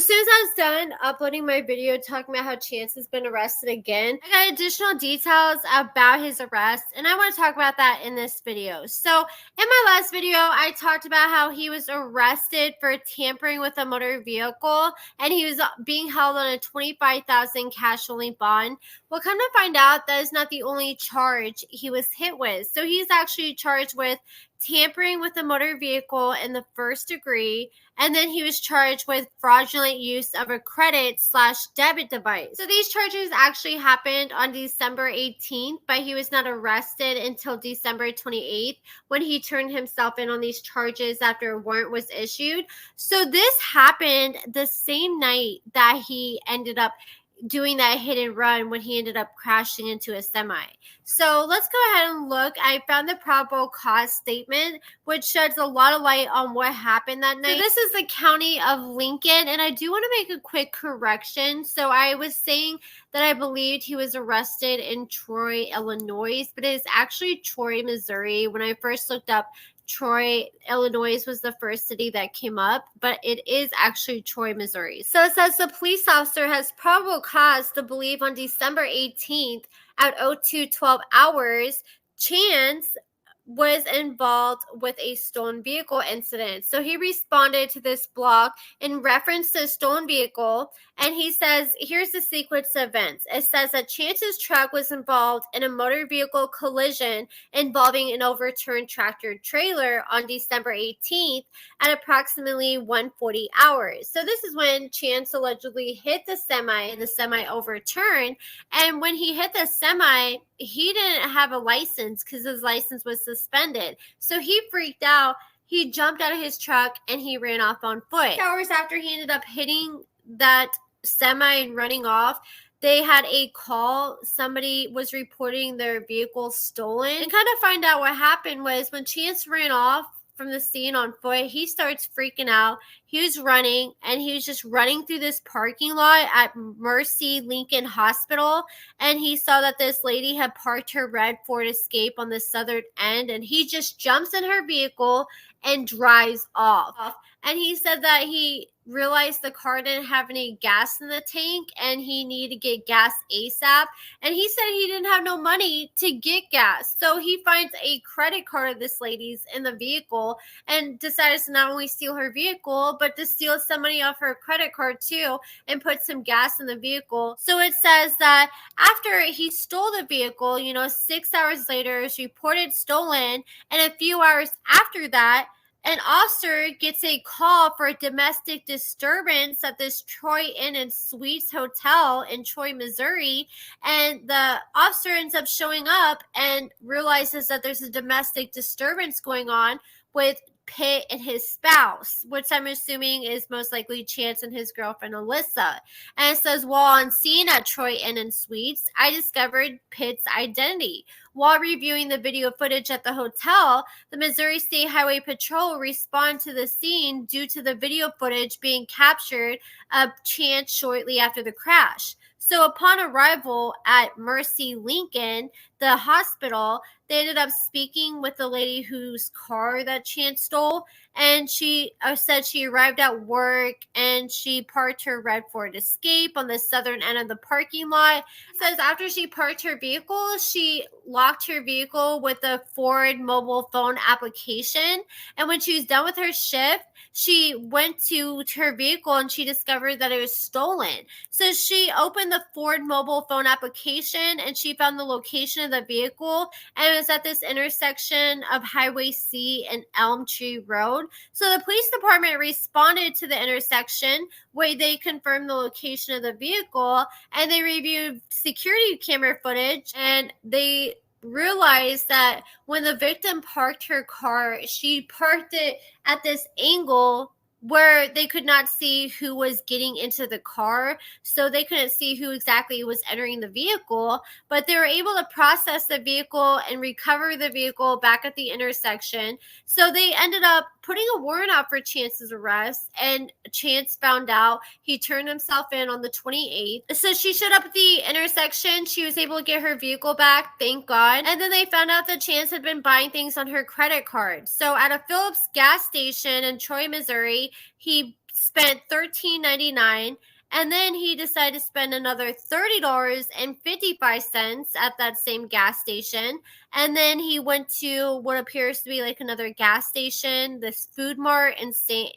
as soon as I was done uploading my video talking about how Chance has been arrested again, I got additional details about his arrest, and I want to talk about that in this video. So in my last video, I talked about how he was arrested for tampering with a motor vehicle, and he was being held on a $25,000 cash only bond. Well, come to find out, that is not the only charge he was hit with. So he's actually charged with tampering with a motor vehicle in the first degree, and then he was charged with fraudulent use of a credit/debit device. So these charges actually happened on December 18th, but he was not arrested until December 28th when he turned himself in on these charges after a warrant was issued. So this happened the same night that he ended up doing that hit and run when he ended up crashing into a semi. So let's go ahead and look. I found the probable cause statement, which sheds a lot of light on what happened that night. So this is the county of Lincoln, and I do want to make a quick correction. So I was saying that I believed he was arrested in Troy, Illinois, but it is actually Troy, Missouri. When I first looked up, Troy, Illinois was the first city that came up, but it is actually Troy, Missouri. So it says the police officer has probable cause to believe on December 18th at 02:12 hours, Chance was involved with a stolen vehicle incident. So he responded to this blog in reference to a stolen vehicle, and he says, here's the sequence of events. It says that Chance's truck was involved in a motor vehicle collision involving an overturned tractor trailer on December 18th at approximately 1:40 hours. So this is when Chance allegedly hit the semi and the semi overturned. And when he hit the semi, he didn't have a license because his license was suspended. So he freaked out. He jumped out of his truck and he ran off on foot. Hours after he ended up hitting that semi and running off, they had a call. Somebody was reporting their vehicle stolen. And kind of find out what happened was when Chance ran off from the scene on foot, he starts freaking out. He was running, and he was just running through this parking lot at Mercy Lincoln Hospital, and he saw that this lady had parked her red Ford Escape on the southern end, and he just jumps in her vehicle and drives off. And he said that he realized the car didn't have any gas in the tank and he needed to get gas ASAP. And he said he didn't have no money to get gas. So he finds a credit card of this lady's in the vehicle and decides to not only steal her vehicle, but to steal some money off her credit card too and put some gas in the vehicle. So it says that after he stole the vehicle, 6 hours later, it was reported stolen. And a few hours after that, an officer gets a call for a domestic disturbance at this Troy Inn and Suites Hotel in Troy, Missouri. And the officer ends up showing up and realizes that there's a domestic disturbance going on with Pitt and his spouse, which I'm assuming is most likely Chance and his girlfriend Alyssa. And it says, while on scene at Troy Inn and Suites, I discovered Pitt's identity. While reviewing the video footage at the hotel, the Missouri State Highway Patrol responded to the scene due to the video footage being captured of Chance shortly after the crash. So upon arrival at Mercy Lincoln, the hospital, they ended up speaking with the lady whose car that Chance stole, and she said she arrived at work and she parked her red Ford Escape on the southern end of the parking lot. It says after she parked her vehicle, she locked her vehicle with a Ford mobile phone application, and when she was done with her shift, she went to her vehicle and she discovered that it was stolen. So she opened the Ford mobile phone application and she found the location of the vehicle, and it was at this intersection of Highway C and Elm Tree Road. So the police department responded to the intersection where they confirmed the location of the vehicle, and they reviewed security camera footage, and they realized that when the victim parked her car, she parked it at this angle where they could not see who was getting into the car. So they couldn't see who exactly was entering the vehicle, but they were able to process the vehicle and recover the vehicle back at the intersection. So they ended up putting a warrant out for Chance's arrest, and Chance found out. He turned himself in on the 28th. So she showed up at the intersection. She was able to get her vehicle back, thank God. And then they found out that Chance had been buying things on her credit card. So at a Phillips gas station in Troy, Missouri, he spent $13.99. And then he decided to spend another $30.55 at that same gas station. And then he went to what appears to be like another gas station, this food mart in St.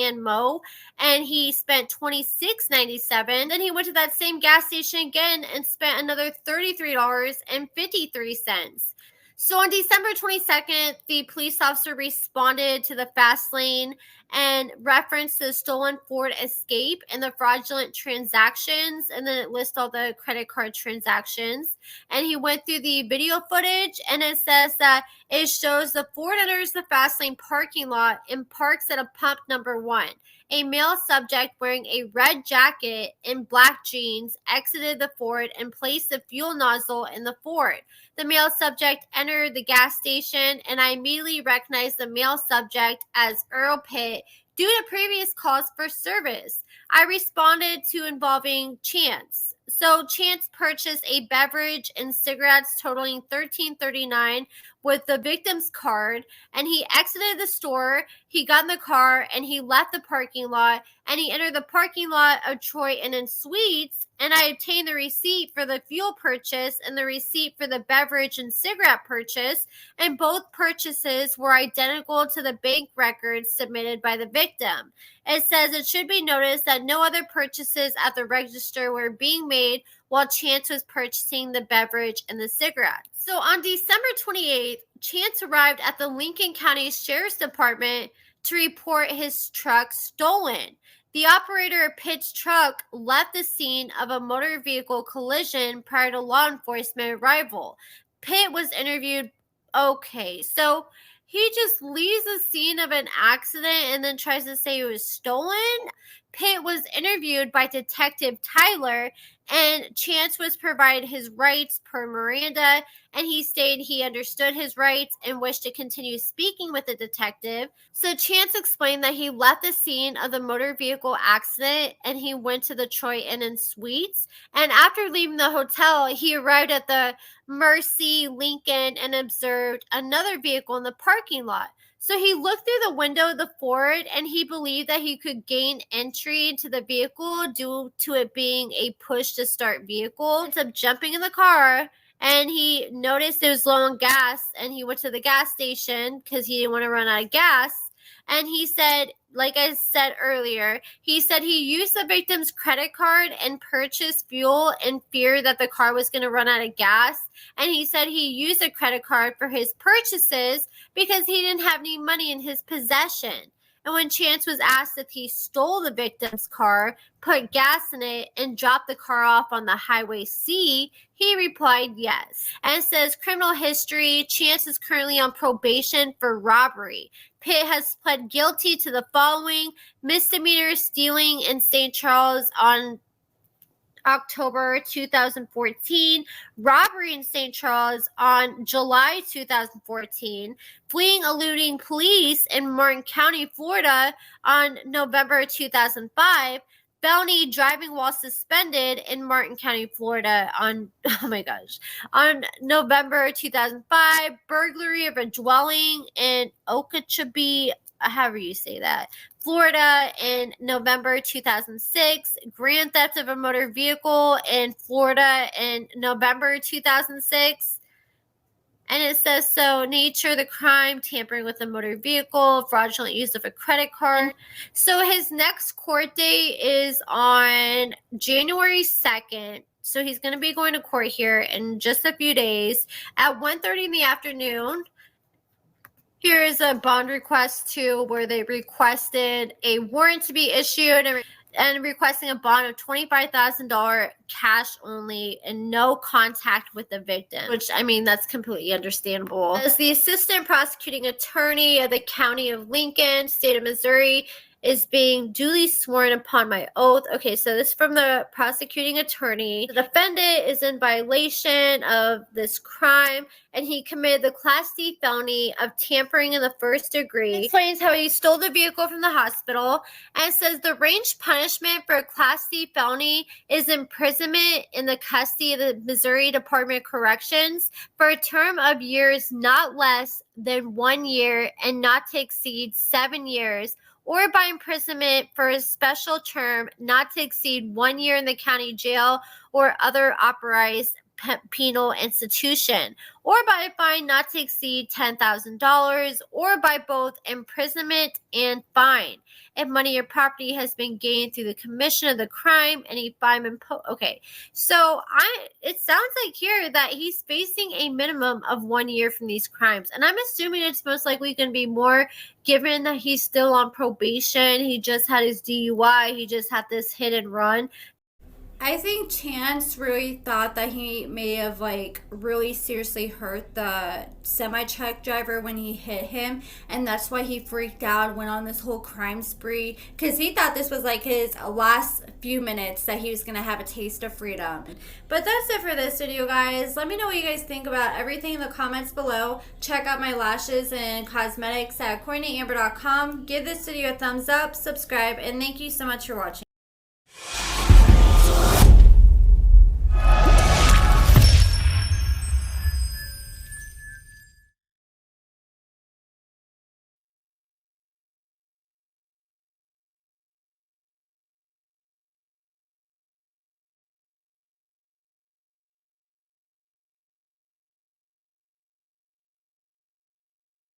Ann Mo, and he spent $26.97. Then he went to that same gas station again and spent another $33.53. So on December 22nd, the police officer responded to the fast lane and referenced the stolen Ford Escape and the fraudulent transactions, and then it lists all the credit card transactions. And he went through the video footage, and it says that it shows the Ford enters the fast lane parking lot and parks at a pump number 1. A male subject wearing a red jacket and black jeans exited the Ford and placed the fuel nozzle in the Ford. The male subject entered the gas station, and I immediately recognized the male subject as Earl Pitt due to previous calls for service. I responded to involving Chance. So Chance purchased a beverage and cigarettes totaling $13.39 with the victim's card, and he exited the store. He got in the car and he left the parking lot, and he entered the parking lot of Troy Inn Suites. And I obtained the receipt for the fuel purchase and the receipt for the beverage and cigarette purchase, and both purchases were identical to the bank records submitted by the victim. It says it should be noticed that no other purchases at the register were being made while Chance was purchasing the beverage and the cigarettes. So on December 28th, Chance arrived at the Lincoln County Sheriff's Department to report his truck stolen. The operator of Pitt's truck left the scene of a motor vehicle collision prior to law enforcement arrival. Pitt was interviewed. Okay, so he just leaves the scene of an accident and then tries to say it was stolen. Pitt was interviewed by Detective Tyler, and Chance was provided his rights per Miranda, and he stated he understood his rights and wished to continue speaking with the detective. So Chance explained that he left the scene of the motor vehicle accident and he went to the Troy Inn Suites. And after leaving the hotel, he arrived at the Mercy Lincoln and observed another vehicle in the parking lot. So he looked through the window of the Ford and he believed that he could gain entry into the vehicle due to it being a push-to-start vehicle. He ended up jumping in the car, and he noticed it was low on gas, and he went to the gas station because he didn't want to run out of gas. And he said, like I said earlier, he said he used the victim's credit card and purchased fuel in fear that the car was going to run out of gas. And he said he used a credit card for his purchases because he didn't have any money in his possession. And when Chance was asked if he stole the victim's car, put gas in it, and dropped the car off on the Highway C, he replied yes. And it says criminal history, Chance is currently on probation for robbery. Pitt has pled guilty to the following: misdemeanor stealing in St. Charles on October 2014, robbery in St. Charles on July 2014, fleeing eluding police in Martin County, Florida on November 2005, felony driving while suspended in Martin County, Florida on November 2005, burglary of a dwelling in Okeechobee, however you say that, Florida in November 2006, grand theft of a motor vehicle in Florida in November 2006. And it says, so nature of the crime, tampering with a motor vehicle, fraudulent use of a credit card. So his next court date is on January 2nd. So he's going to be going to court here in just a few days at 1:30 in the afternoon. Here is a bond request too, where they requested a warrant to be issued and requesting a bond of $25,000 cash only and no contact with the victim, which, I mean, that's completely understandable. As the assistant prosecuting attorney of the County of Lincoln, state of Missouri, is being duly sworn upon my oath. Okay, so this is from the prosecuting attorney. The defendant is in violation of this crime, and he committed the Class D felony of tampering in the first degree. It explains how he stole the vehicle from the hospital, and it says the range punishment for a Class D felony is imprisonment in the custody of the Missouri Department of Corrections for a term of years not less than 1 year and not to exceed 7 years, or by imprisonment for a special term not to exceed 1 year in the county jail or other authorized penal institution, or by a fine not to exceed $10,000, or by both imprisonment and fine. If money or property has been gained through the commission of the crime, any fine imposed. Okay, so it sounds like here that he's facing a minimum of 1 year from these crimes, and I'm assuming it's most likely going to be more, given that he's still on probation. He just had his DUI. He just had this hit and run. I think Chance really thought that he may have really seriously hurt the semi truck driver when he hit him, and that's why he freaked out, went on this whole crime spree, because he thought this was his last few minutes that he was gonna have a taste of freedom. But that's it for this video, guys. Let me know what you guys think about everything in the comments below. Check out my lashes and cosmetics at AccordingtoAmber.com. Give this video a thumbs up, subscribe, and thank you so much for watching.